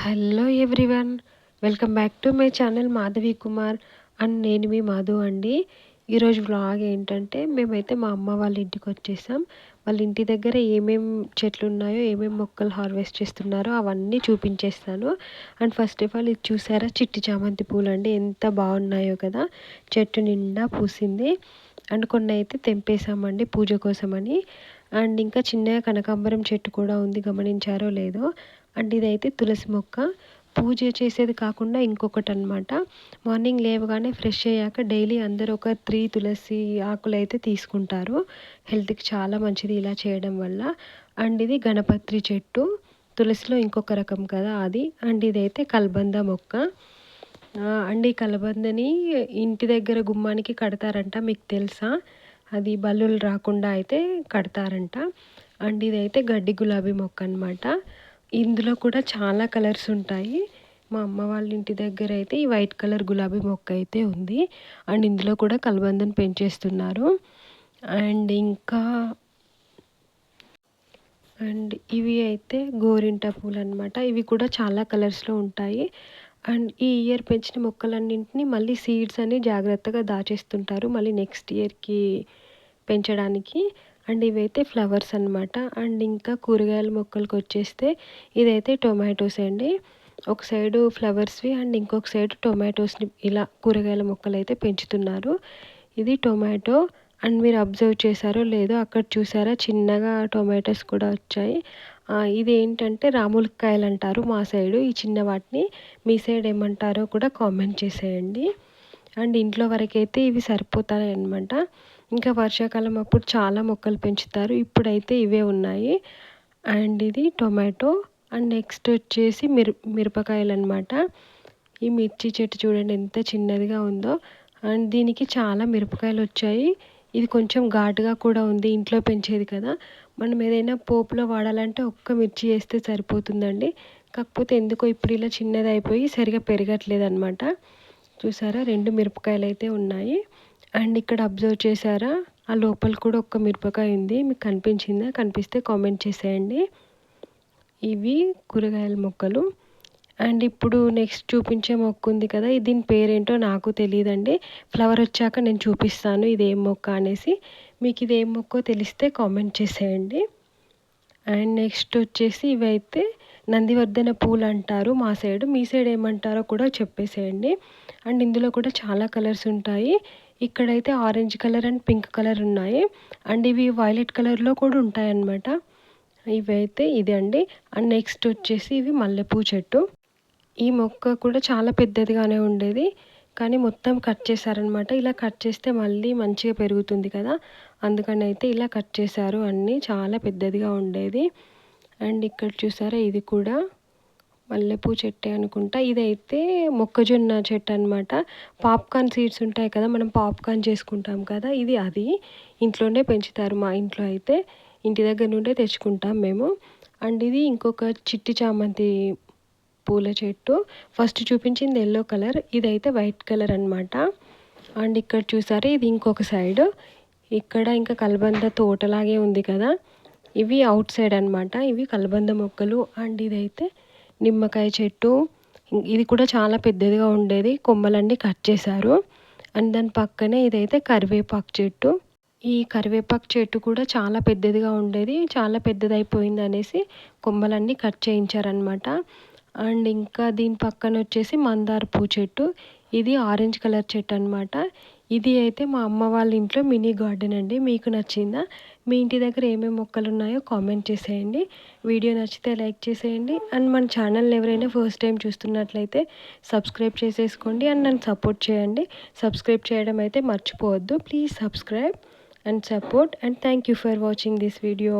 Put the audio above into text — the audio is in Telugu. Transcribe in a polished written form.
Hello everyone, welcome back to my channel Madhavi Kumar and నేను మీ మాధు అండి. ఈరోజు వ్లాగ్ ఏంటంటే మేమైతే మా అమ్మ వాళ్ళ ఇంటికి వచ్చేసాం. వాళ్ళ ఇంటి దగ్గర ఏమేం చెట్లు ఉన్నాయో, ఏమేం మొక్కలు హార్వెస్ట్ చేస్తున్నారో అవన్నీ చూపించేస్తాను. అండ్ ఫస్ట్ ఆఫ్ ఆల్ ఇది చూసారా, చిట్టి చామంతి పూలు అండి, ఎంత బాగున్నాయో కదా. చెట్టు నిండా పూసింది. అండ్ కొన్ని అయితే తెంపేసామండి పూజ కోసమని. అండ్ ఇంకా చిన్నగా కనకాంబరం చెట్టు కూడా ఉంది, గమనించారో లేదో. అండ్ ఇదైతే తులసి మొక్క. పూజ చేసేది కాకుండా ఇంకొకటి అనమాట. మార్నింగ్ లేవగానే ఫ్రెష్ అయ్యాక డైలీ అందరూ ఒక 3 తులసి ఆకులు అయితే తీసుకుంటారు. హెల్త్కి చాలా మంచిది ఇలా చేయడం వల్ల. అండ్ ఇది గణపత్రి చెట్టు, తులసిలో ఇంకొక రకం కదా అది. అండ్ ఇదైతే కల్బంద మొక్క. అండ్ ఈ కలబందని ఇంటి దగ్గర గుమ్మానికి కడతారంట, మీకు తెలుసా? అది బల్లులు రాకుండా అయితే కడతారంట. అండ్ ఇదైతే గడ్డి గులాబీ మొక్క అనమాట. ఇందులో కూడా చాలా కలర్స్ ఉంటాయి. మా అమ్మ వాళ్ళ ఇంటి దగ్గర అయితే ఈ వైట్ కలర్ గులాబీ మొక్క అయితే ఉంది. అండ్ ఇందులో కూడా కలబందను పెంచేస్తున్నారు. అండ్ ఇంకా ఇవి అయితే గోరింట పూలు అనమాట. ఇవి కూడా చాలా కలర్స్లో ఉంటాయి. అండ్ ఈ ఇయర్ పెంచిన మొక్కలన్నింటినీ మళ్ళీ సీడ్స్ అని జాగ్రత్తగా దాచేస్తుంటారు, మళ్ళీ నెక్స్ట్ ఇయర్కి పెంచడానికి. అండ్ ఇవైతే ఫ్లవర్స్ అనమాట. అండ్ ఇంకా కూరగాయల మొక్కలకు వచ్చేస్తే ఇదైతే టొమాటోస్ అండి. ఒక సైడు ఫ్లవర్స్వి అండ్ ఇంకొక సైడ్ టొమాటోస్ని ఇలా కూరగాయల మొక్కలు అయితే పెంచుతున్నారు. ఇది టొమాటో. అండ్ మీరు అబ్జర్వ్ చేశారో లేదో, అక్కడ చూసారా చిన్నగా టొమాటోస్ కూడా వచ్చాయి. ఇది ఏంటంటే రాములకాయలు అంటారు మా సైడు ఈ చిన్న వాటిని. మీ సైడ్ ఏమంటారో కూడా కామెంట్ చేసేయండి. అండ్ ఇంట్లో వరకైతే ఇవి సరిపోతాయి అన్నమాట. ఇంకా వర్షాకాలం అప్పుడు చాలా మొక్కలు పెంచుతారు, ఇప్పుడైతే ఇవే ఉన్నాయి. అండ్ ఇది టొమాటో. అండ్ నెక్స్ట్ వచ్చేసి మిరపకాయలు అనమాట. ఈ మిర్చి చెట్టు చూడండి ఎంత చిన్నదిగా ఉందో. అండ్ దీనికి చాలా మిరపకాయలు వచ్చాయి. ఇది కొంచెం ఘాటుగా కూడా ఉంది, ఇంట్లో పెంచేది కదా. మనం ఏదైనా పోపులో వాడాలంటే ఒక్క మిర్చి వేస్తే సరిపోతుందండి. కాకపోతే ఎందుకో ఇప్పుడు ఇలా చిన్నది అయిపోయి సరిగా పెరగట్లేదు అనమాట. చూసారా, 2 మిరపకాయలు అయితే ఉన్నాయి. అండ్ ఇక్కడ అబ్జర్వ్ చేశారా, ఆ లోపల కూడా ఒక్క మిరపకాయ ఉంది, మీకు కనిపించిందా? కనిపిస్తే కామెంట్ చేసేయండి. ఇవి కూరగాయల మొక్కలు. అండ్ ఇప్పుడు నెక్స్ట్ చూపించే మొక్క ఉంది కదా, దీని పేరేంటో నాకు తెలియదండి. ఫ్లవర్ వచ్చాక నేను చూపిస్తాను ఇదేం మొక్క అనేసి. మీకు ఇదేం మొక్కో తెలిస్తే కామెంట్ చేసేయండి. అండ్ నెక్స్ట్ వచ్చేసి ఇవైతే నందివర్ధన పూలు అంటారు మా సైడ్, మీ సైడ్ ఏమంటారో కూడా చెప్పేసేయండి. అండ్ ఇందులో కూడా చాలా కలర్స్ ఉంటాయి. ఇక్కడైతే orange colour and pink colour ఉన్నాయి. అండ్ ఇవి వైలెట్ కలర్లో కూడా ఉంటాయి అన్నమాట. ఇవైతే ఇది అండి. అండ్ నెక్స్ట్ వచ్చేసి ఇవి మల్లెపూ చెట్టు. ఈ మొక్క కూడా చాలా పెద్దదిగానే ఉండేది, కానీ మొత్తం కట్ చేశారనమాట. ఇలా కట్ చేస్తే మళ్ళీ మంచిగా పెరుగుతుంది కదా, అందుకని అయితే ఇలా కట్ చేశారు. అన్నీ చాలా పెద్దదిగా ఉండేది. అండ్ ఇక్కడ చూసారా, ఇది కూడా మల్లెపూ చెట్టే అనుకుంటా. ఇదైతే మొక్కజొన్న చెట్టు అనమాట. పాప్కార్న్ సీడ్స్ ఉంటాయి కదా, మనం పాప్కార్న్ చేసుకుంటాం కదా, ఇది అది. ఇంట్లోనే పెంచుతారు మా ఇంట్లో అయితే, ఇంటి దగ్గర నుండే తెచ్చుకుంటాం మేము. అండ్ ఇది ఇంకొక చిట్టి చామంతి పూల చెట్టు. ఫస్ట్ చూపించింది ఎల్లో కలర్, ఇదైతే వైట్ కలర్ అనమాట. అండ్ ఇక్కడ చూసారా, ఇది ఇంకొక సైడ్. ఇక్కడ ఇంకా కలబంద తోటలాగే ఉంది కదా, ఇవి అవుట్ సైడ్ అనమాట. ఇవి కలబంద మొక్కలు. అండ్ ఇదైతే నిమ్మకాయ చెట్టు. ఇది కూడా చాలా పెద్దదిగా ఉండేది, కొమ్మలన్నీ కట్ చేశారు. అండ్ దాని పక్కనే ఇదైతే కరివేపాకు చెట్టు. ఈ కరివేపాకు చెట్టు కూడా చాలా పెద్దదిగా ఉండేది, చాలా పెద్దదైపోయింది అనేసి కొమ్మలన్నీ కట్ చేయించారనమాట. అండ్ ఇంకా దీని పక్కన వచ్చేసి మందార పూ చెట్టు. ఇది ఆరెంజ్ కలర్ చెట్టు అనమాట. ఇది అయితే మా అమ్మ వాళ్ళ ఇంట్లో మినీ గార్డెన్ అండి. మీకు నచ్చిందా? మీ ఇంటి దగ్గర ఏమేమి మొక్కలు ఉన్నాయో కామెంట్ చేసేయండి. వీడియో నచ్చితే లైక్ చేసేయండి. అండ్ మన ఛానల్ ఎవరైనా ఫస్ట్ టైం చూస్తున్నట్లయితే సబ్స్క్రైబ్ చేసేసుకోండి అండ్ నన్ను సపోర్ట్ చేయండి. సబ్స్క్రైబ్ చేయడం అయితే మర్చిపోవద్దు. Please subscribe and support, and thank you for watching this video.